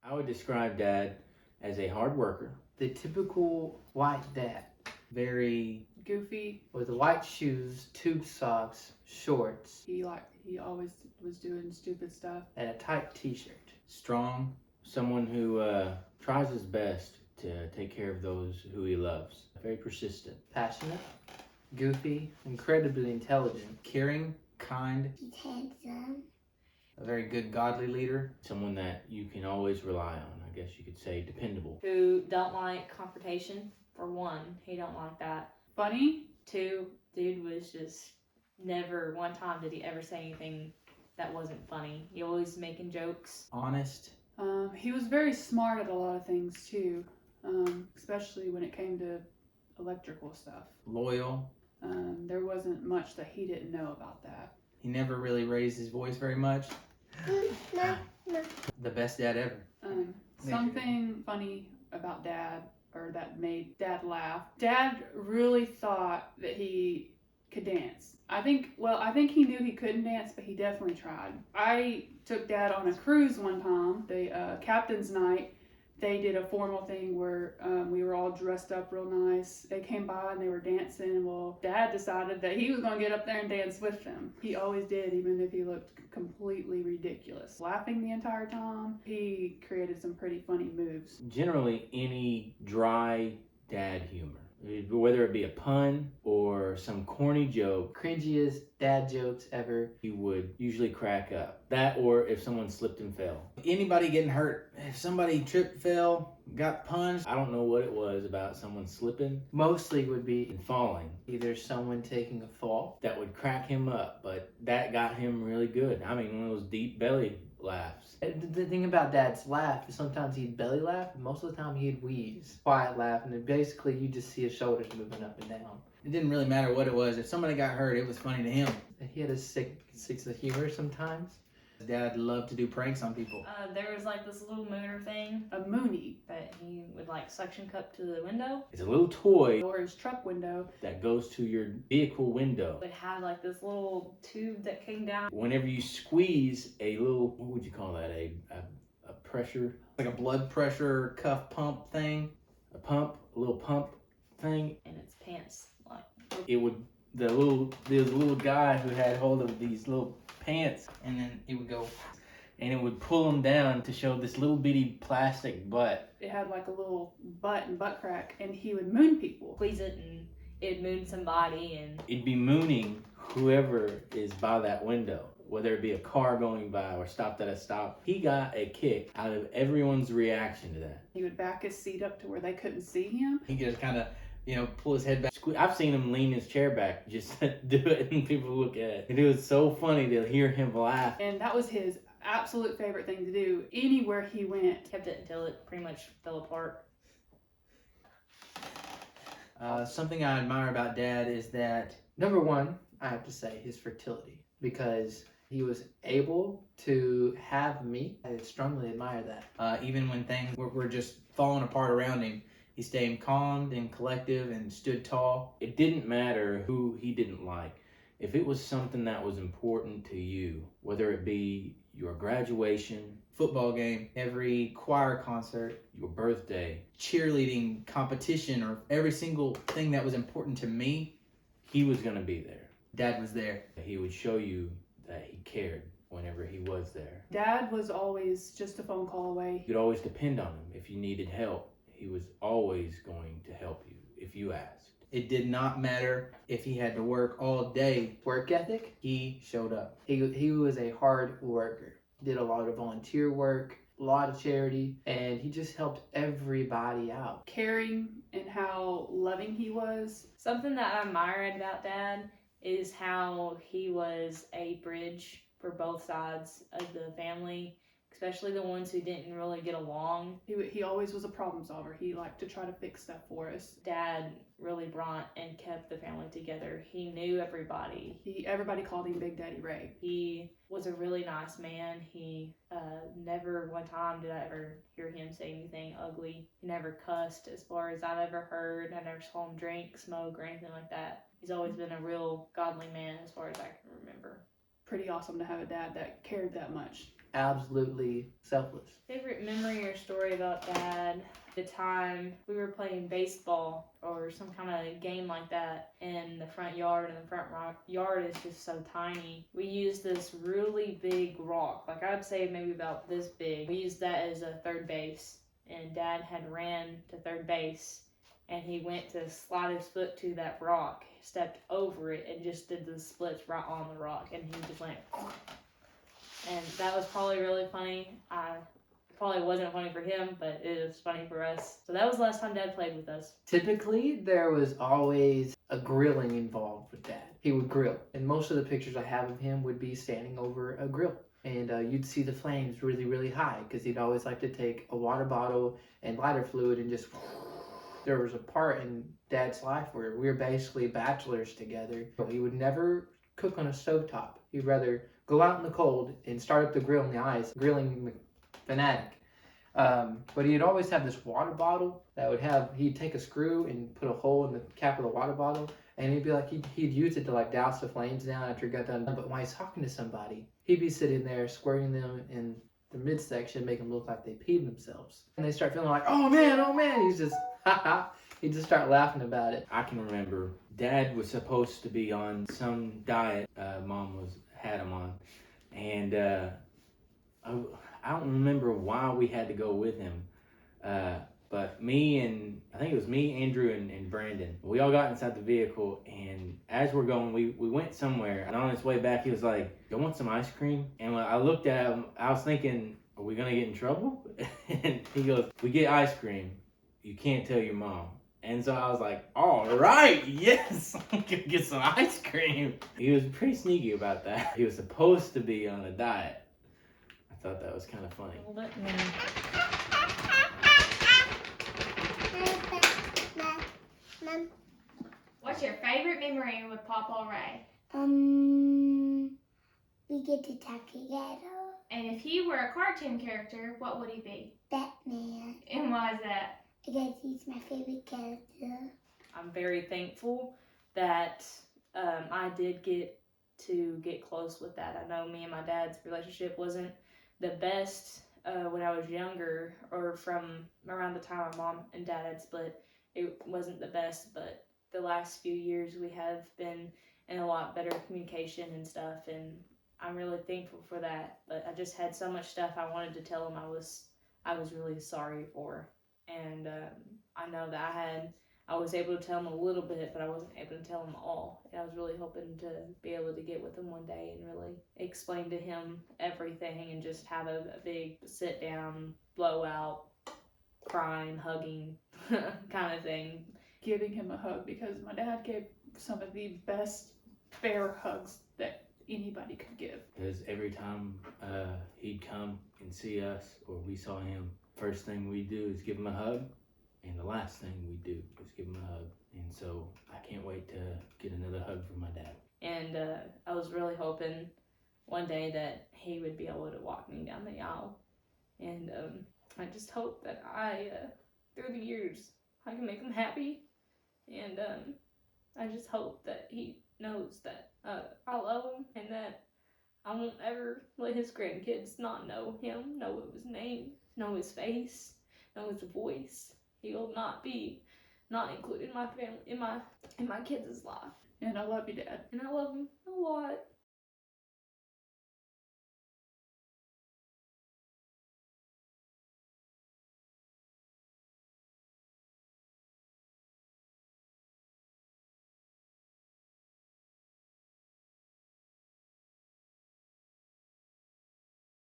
I would describe Dad as a hard worker. The typical white dad. Very goofy. with white shoes, tube socks, shorts, He always was doing stupid stuff. and a tight t-shirt. Strong, someone who tries his best to take care of those who he loves. Very persistent. Passionate, goofy, incredibly intelligent, Caring, kind, Handsome. a very good godly leader. Someone that you can always rely on. I guess you could say dependable. Who don't like confrontation. For one, he don't like that. Funny. Two, dude was just never, one time did he ever say anything that wasn't funny. He always making jokes. Honest. He was very smart at a lot of things too, especially when it came to electrical stuff. Loyal. There wasn't much that he didn't know about that. He never really raised his voice very much. No. The best dad ever. Something funny about Dad, or that made Dad laugh. Dad really thought that he could dance. I think he knew he couldn't dance, but he definitely tried. I took Dad on a cruise one time, the captain's night. They did a formal thing where we were all dressed up real nice. They came by and they were dancing. Well, Dad decided that he was going to get up there and dance with them. He always did, even if he looked completely ridiculous. Laughing the entire time, he created some pretty funny moves. Generally, any dry dad humor, whether it be a pun or some corny joke, Cringiest dad jokes ever. he would usually crack up. That or if someone slipped and fell. Anybody getting hurt. If somebody tripped, fell, got punched. I don't know what it was about someone slipping Mostly would be and falling either someone taking a fall. that would crack him up, but that got him really good. I mean, one of those deep belly laughs. And the thing about Dad's laugh is sometimes he'd belly laugh, and most of the time he'd wheeze. Quiet laugh, and then basically you just see his shoulders moving up and down. It didn't really matter what it was. If somebody got hurt, it was funny to him. And he had a sick sense of humor sometimes. His dad loved to do pranks on people. There was like this little mooner thing A Mooney, that he would like suction cup to the window. It's a little toy or his truck window. that goes to your vehicle window. It had like this little tube that came down. Whenever you squeeze a little, what would you call that? A pressure, Like a blood pressure cuff pump thing. a little pump thing. In its pants. Like, It would, there was a little guy who had hold of these little pants, And then it would go. and it would pull them down to show this little bitty plastic butt. It had like a little butt and butt crack, and he would moon people. squeeze it and it'd moon somebody and It'd be mooning whoever is by that window, whether it be a car going by or stopped at a stop. He got a kick out of everyone's reaction to that. He would back his seat up to where they couldn't see him. He could just kind of, pull his head back. I've seen him lean his chair back just to do it, and people look at it. And it was so funny to hear him laugh. And that was his absolute favorite thing to do anywhere he went. kept it until it pretty much fell apart. Something I admire about Dad is that Number one, I have to say, his fertility. Because he was able to have me. I strongly admire that. even when things were just falling apart around him, he stayed calm and collective and stood tall. It didn't matter who he didn't like. If it was something that was important to you, whether it be your graduation, Football game, every choir concert, your birthday, cheerleading competition, or every single thing that was important to me, he was going to be there. Dad was there. He would show you that he cared whenever he was there. Dad was always just a phone call away. You could always depend on him. If you needed help, he was always going to help you if you asked. It did not matter if he had to work all day. Work ethic. He showed up. He was a hard worker. Did a lot of volunteer work, a lot of charity, and he just helped everybody out. Caring and how loving he was. Something that I admired about Dad is how he was a bridge for both sides of the family, especially the ones who didn't really get along. He always was a problem solver. He liked to try to fix stuff for us. Dad really brought and kept the family together. He knew everybody. Everybody called him Big Daddy Ray. He was a really nice man. He never one time did I ever hear him say anything ugly. He never cussed as far as I've ever heard. I never saw him drink, smoke, or anything like that. He's always been a real godly man as far as I can remember. Pretty awesome to have a dad that cared that much. absolutely selfless. Favorite memory or story about Dad? The time we were playing baseball or some kind of game like that in the front yard, and the front yard is just so tiny. We used this really big rock, like I'd say maybe about this big. We used that as a third base, and Dad had ran to third base, and he went to slide his foot to that rock, stepped over it, and just did the splits right on the rock, and he just went. And that was probably really funny. Probably wasn't funny for him, but it was funny for us. So that was the last time Dad played with us. Typically, there was always a grilling involved with Dad. He would grill, and most of the pictures I have of him would be standing over a grill. And you'd see the flames really, really high, because he'd always like to take a water bottle and lighter fluid and just... There was a part in Dad's life where we were basically bachelors together. He would never cook on a stovetop. He'd rather go out in the cold and start up the grill in the ice, grilling fanatic. But he'd always have this water bottle that he'd take a screw and put a hole in the cap of the water bottle, and he'd be like, he'd use it to like douse the flames down after he got done. But when he's talking to somebody, he'd be sitting there squirting them in the midsection, make them look like they peed themselves. And they start feeling like, oh man, he's just, he'd just start laughing about it. I can remember Dad was supposed to be on some diet Mom had him on, and I don't remember why we had to go with him, but I think it was me, Andrew, and Brandon, we all got inside the vehicle, and as we're going, we went somewhere, and on his way back, he was like, "You want some ice cream?" And when I looked at him, I was thinking, are we gonna get in trouble? And he goes, "We get ice cream, you can't tell your mom." And so I was like, all right, yes, I'm gonna get some ice cream. He was pretty sneaky about that. He was supposed to be on a diet. I thought that was kind of funny. Mom, What's your favorite memory with Papa Ray? we get to talk together. And if he were a cartoon character, what would he be? Batman. And why is that? Because he's my favorite character. I'm very thankful that I did get close with that. I know me and my dad's relationship wasn't the best when I was younger, or from around the time my mom and dad had split. It wasn't the best, but the last few years we have been in a lot better communication and stuff, and I'm really thankful for that. But I just had so much stuff I wanted to tell him I was really sorry for, and I know that I was able to tell him a little bit, but I wasn't able to tell him all. And I was really hoping to be able to get with him one day and really explain to him everything, and just have a big sit down, blowout, crying, hugging kind of thing. Giving him a hug, because my dad gave some of the best bear hugs that anybody could give. Because every time he'd come and see us, or we saw him, first thing we do is give him a hug, and the last thing we do is give him a hug. And so I can't wait to get another hug from my dad. And I was really hoping one day that he would be able to walk me down the aisle. And I just hope that through the years, I can make him happy. And I just hope that he knows that I love him, and that I won't ever let his grandkids not know him, know his name, know his face, know his voice. He'll not be not included in my family, in my kids' life. And I love you, Dad. And I love him a lot.